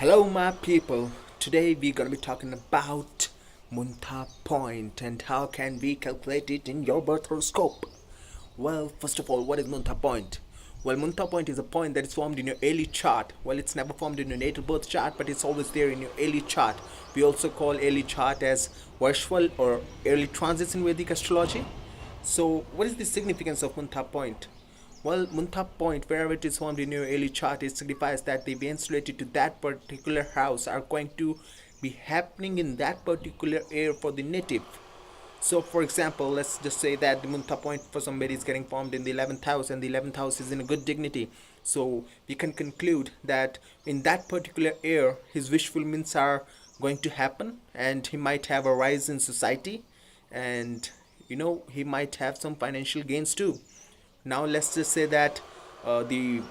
Hello, my people. Today we're gonna be talking about Muntha point and how can we calculate it in your birth horoscope. Well, first of all, what is Muntha point? Well, Muntha point is a point that is formed in your early chart. Well, it's never formed in your natal birth chart, but it's always there in your early chart. We also call early chart as Varshval or early transits in Vedic astrology. So, what is the significance of Muntha point? Well, Muntha point, wherever it is formed in your early chart, it signifies that the events related to that particular house are going to be happening in that particular year for the native. So, for example, let's just say that the Muntha point for somebody is getting formed in the 11th house, and the 11th house is in a good dignity. So, we can conclude that in that particular year, his wish fulfillments are going to happen, and he might have a rise in society, and he might have some financial gains too. Now let's just say that the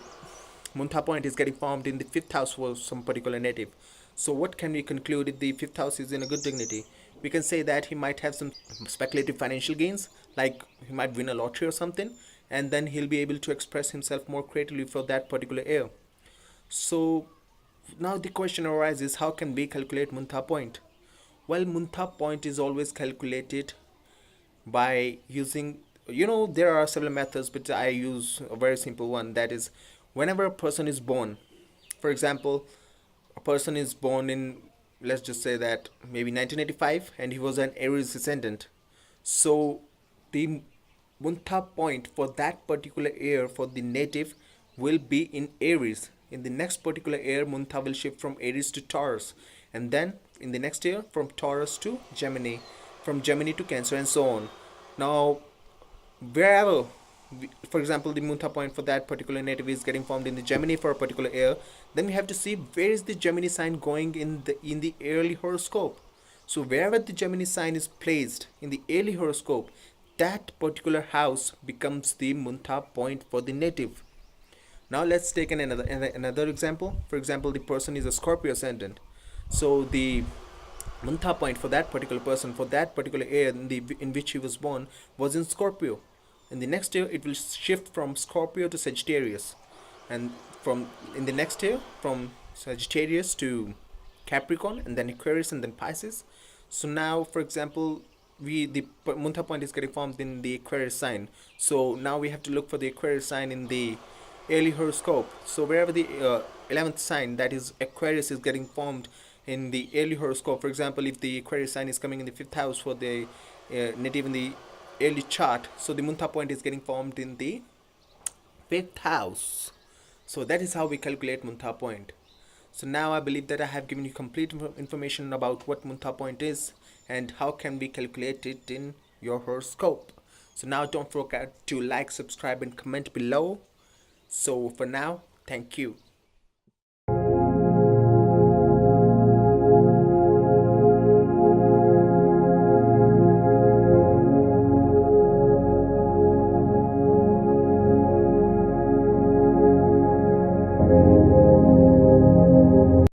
Muntha point is getting formed in the fifth house for some particular native. So what can we conclude if the fifth house is in a good dignity? We can say that he might have some speculative financial gains, like he might win a lottery or something, and then he'll be able to express himself more creatively for that particular year. So now the question arises, how can we calculate Muntha point? Well, Muntha point is always calculated by using, there are several methods, but I use a very simple one, that is, whenever a person is born, for example, a person is born in, let's just say that maybe 1985, and he was an Aries ascendant. So the Muntha point for that particular year for the native will be in Aries. In the next particular year, Muntha will shift from Aries to Taurus, and then in the next year from Taurus to Gemini, from Gemini to Cancer, and so on. Now, wherever, for example, the Muntha point for that particular native is getting formed in the Gemini for a particular year, then we have to see where is the Gemini sign going in the early horoscope. So wherever the Gemini sign is placed in the early horoscope, that particular house becomes the Muntha point for the native. Now let's take another example. For example, the person is a Scorpio ascendant. So the Muntha point for that particular person for that particular year in which he was born was in Scorpio. In the next year, it will shift from Scorpio to Sagittarius, and from in the next year from Sagittarius to Capricorn, and then Aquarius, and then Pisces. So now, for example, the Muntha point is getting formed in the Aquarius sign. So now we have to look for the Aquarius sign in the early horoscope. So wherever the 11th sign, that is Aquarius, is getting formed in the early horoscope, for example, if the Aquarius sign is coming in the fifth house for the native in the early chart, so the Muntha point is getting formed in the fifth house. So that is how we calculate Muntha point. So now I believe that I have given you complete information about what Muntha point is and how can we calculate it in your horoscope. So now don't forget to like, subscribe, and comment below. So for now, thank you.